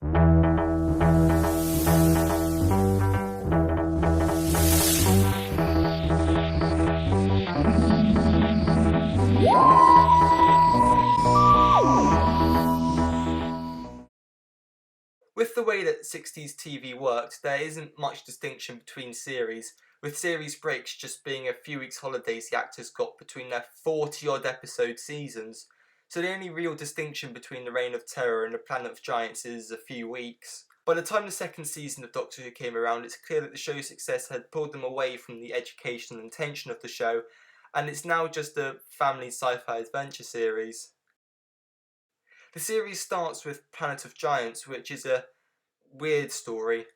With the way that 60s TV worked, there isn't much distinction between series, with series breaks just being a few weeks holidays the actors got between their 40-odd episode seasons, so the only real distinction between the Reign of Terror and the Planet of Giants is a few weeks. By the time the second season of Doctor Who came around, it's clear that the show's success had pulled them away from the educational intention of the show, and it's now just a family sci-fi adventure series. The series starts with Planet of Giants, which is a weird story.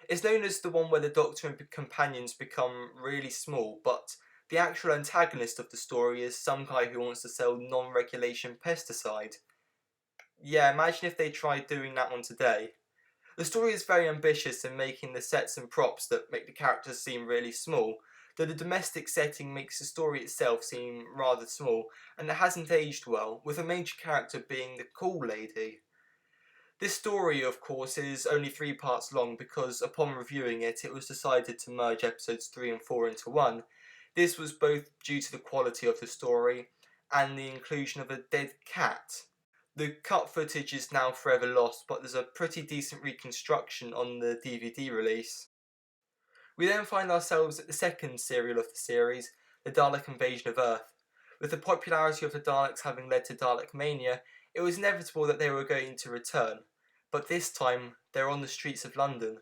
It's known as the one where the Doctor and companions become really small, but the actual antagonist of the story is some guy who wants to sell non-regulation pesticide. Yeah, imagine if they tried doing that one today. The story is very ambitious in making the sets and props that make the characters seem really small, though the domestic setting makes the story itself seem rather small, and it hasn't aged well, with a major character being the Cool Lady. This story, of course, is only 3 parts long because upon reviewing it, it was decided to merge episodes 3 and 4 into one. This was both due to the quality of the story and the inclusion of a dead cat. The cut footage is now forever lost, but there's a pretty decent reconstruction on the DVD release. We then find ourselves at the second serial of the series, the Dalek Invasion of Earth. With the popularity of the Daleks having led to Dalek Mania, it was inevitable that they were going to return, but this time they're on the streets of London.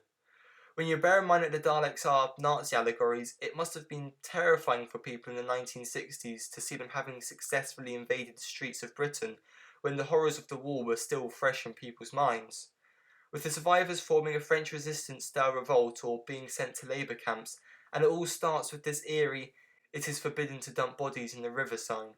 When you bear in mind that the Daleks are Nazi allegories, it must have been terrifying for people in the 1960s to see them having successfully invaded the streets of Britain when the horrors of the war were still fresh in people's minds. With the survivors forming a French resistance-style revolt or being sent to labour camps, and it all starts with this eerie "it is forbidden to dump bodies in the river" sign.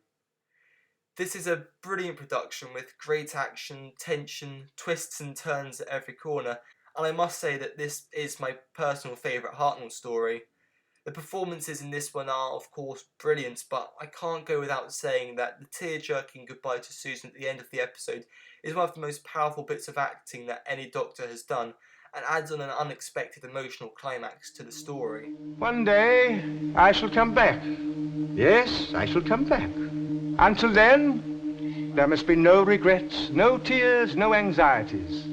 This is a brilliant production with great action, tension, twists and turns at every corner, and I must say that this is my personal favourite Hartnell story. The performances in this one are, of course, brilliant, but I can't go without saying that the tear-jerking goodbye to Susan at the end of the episode is one of the most powerful bits of acting that any Doctor has done, and adds on an unexpected emotional climax to the story. One day, I shall come back. Yes, I shall come back. Until then, there must be no regrets, no tears, no anxieties.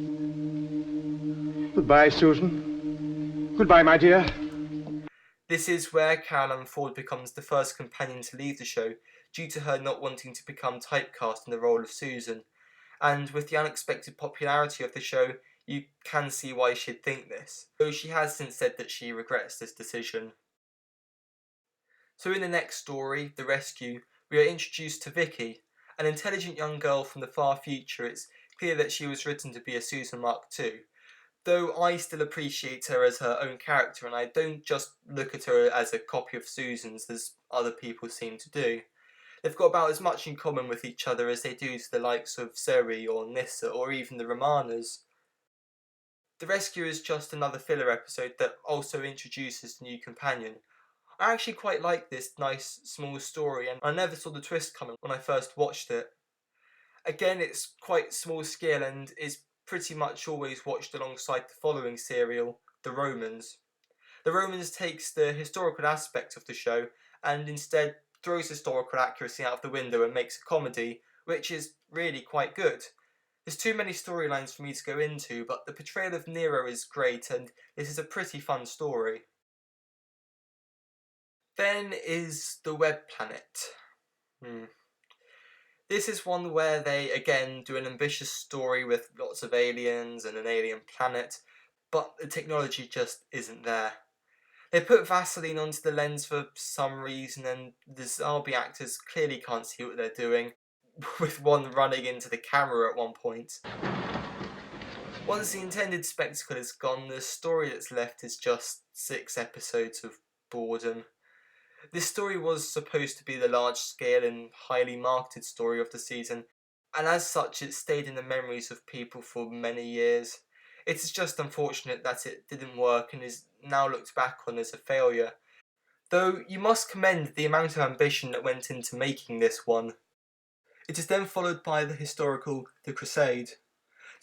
Goodbye, Susan. Goodbye, my dear. This is where Caroline Ford becomes the first companion to leave the show, due to her not wanting to become typecast in the role of Susan. And with the unexpected popularity of the show, you can see why she'd think this, though she has since said that she regrets this decision. So in the next story, The Rescue, we are introduced to Vicky, an intelligent young girl from the far future. It's clear that she was written to be a Susan Mark II, though I still appreciate her as her own character, and I don't just look at her as a copy of Susan's as other people seem to do. They've got about as much in common with each other as they do to the likes of Zoe or Nissa or even the Romanas. The Rescue is just another filler episode that also introduces the new companion. I actually quite like this nice small story, and I never saw the twist coming when I first watched it. Again, it's quite small scale and is pretty much always watched alongside the following serial, The Romans. The Romans takes the historical aspect of the show and instead throws historical accuracy out of the window and makes a comedy, which is really quite good. There's too many storylines for me to go into, but the portrayal of Nero is great and this is a pretty fun story. Then is The Web Planet. This is one where they again do an ambitious story with lots of aliens and an alien planet, but the technology just isn't there. They put Vaseline onto the lens for some reason and the Zarbi actors clearly can't see what they're doing, with one running into the camera at one point. Once the intended spectacle is gone, the story that's left is just 6 episodes of boredom. This story was supposed to be the large-scale and highly marketed story of the season, and as such it stayed in the memories of people for many years. It is just unfortunate that it didn't work and is now looked back on as a failure. Though you must commend the amount of ambition that went into making this one. It is then followed by the historical The Crusade.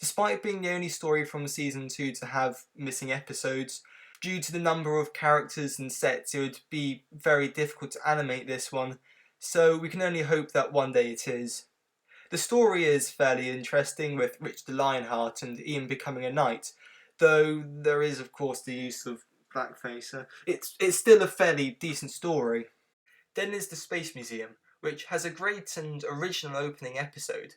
Despite being the only story from season 2 to have missing episodes, due to the number of characters and sets, it would be very difficult to animate this one, so we can only hope that one day it is. The story is fairly interesting, with Rich the Lionheart and Ian becoming a knight, though there is of course the use of blackface. It's still a fairly decent story. Then there's the Space Museum, which has a great and original opening episode,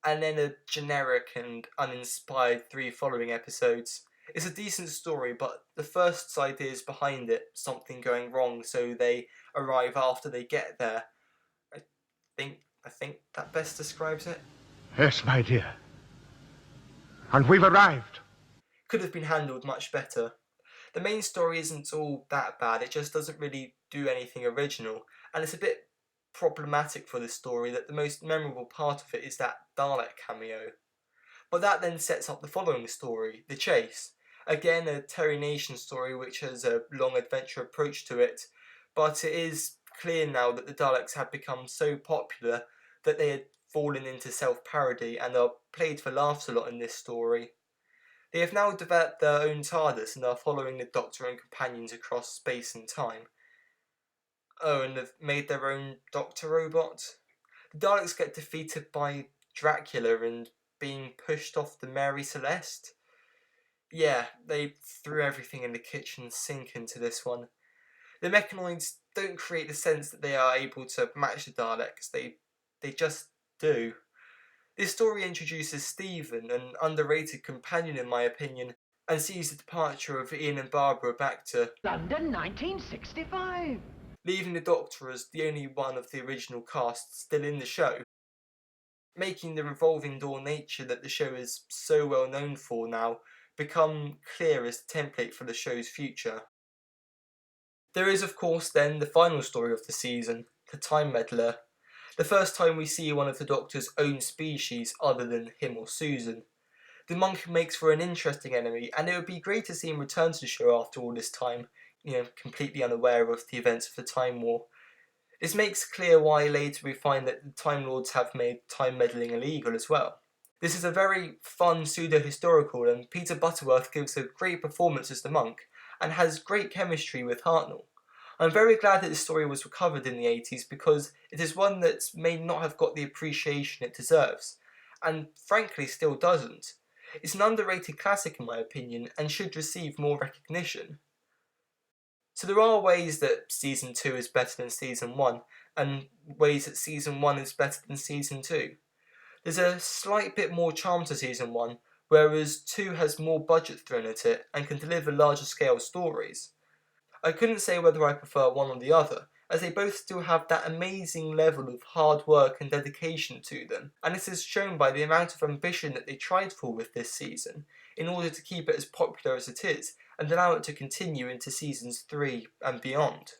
and then a generic and uninspired 3 following episodes. It's a decent story, but the first ideas behind it, something going wrong, so they arrive after they get there. I think that best describes it. Yes, my dear. And we've arrived. Could have been handled much better. The main story isn't all that bad, it just doesn't really do anything original, and it's a bit problematic for the story that the most memorable part of it is that Dalek cameo. But that then sets up the following story, The Chase. Again, a Terry Nation story which has a long adventure approach to it, but it is clear now that the Daleks have become so popular that they had fallen into self-parody and are played for laughs a lot in this story. They have now developed their own TARDIS and are following the Doctor and companions across space and time. Oh, and they've made their own Doctor robot. The Daleks get defeated by Dracula and being pushed off the Mary Celeste. Yeah, they threw everything in the kitchen sink into this one. The mechanoids don't create the sense that they are able to match the Daleks, they just do. This story introduces Stephen, an underrated companion in my opinion, and sees the departure of Ian and Barbara back to London 1965. Leaving the Doctor as the only one of the original cast still in the show, making the revolving door nature that the show is so well known for now become clear as the template for the show's future. There is of course then the final story of the season, the Time Meddler, the first time we see one of the Doctor's own species other than him or Susan. The monk makes for an interesting enemy, and it would be great to see him return to the show after all this time, completely unaware of the events of the Time War. This makes clear why later we find that the Time Lords have made time meddling illegal as well. This is a very fun pseudo-historical, and Peter Butterworth gives a great performance as the monk, and has great chemistry with Hartnell. I'm very glad that this story was recovered in the 80s because it is one that may not have got the appreciation it deserves, and frankly still doesn't. It's an underrated classic in my opinion, and should receive more recognition. So there are ways that Season 2 is better than Season 1, and ways that Season 1 is better than Season 2. There's a slight bit more charm to Season 1, whereas 2 has more budget thrown at it and can deliver larger scale stories. I couldn't say whether I prefer one or the other, as they both still have that amazing level of hard work and dedication to them, and this is shown by the amount of ambition that they tried for with this season, in order to keep it as popular as it is, and allow it to continue into Seasons 3 and beyond.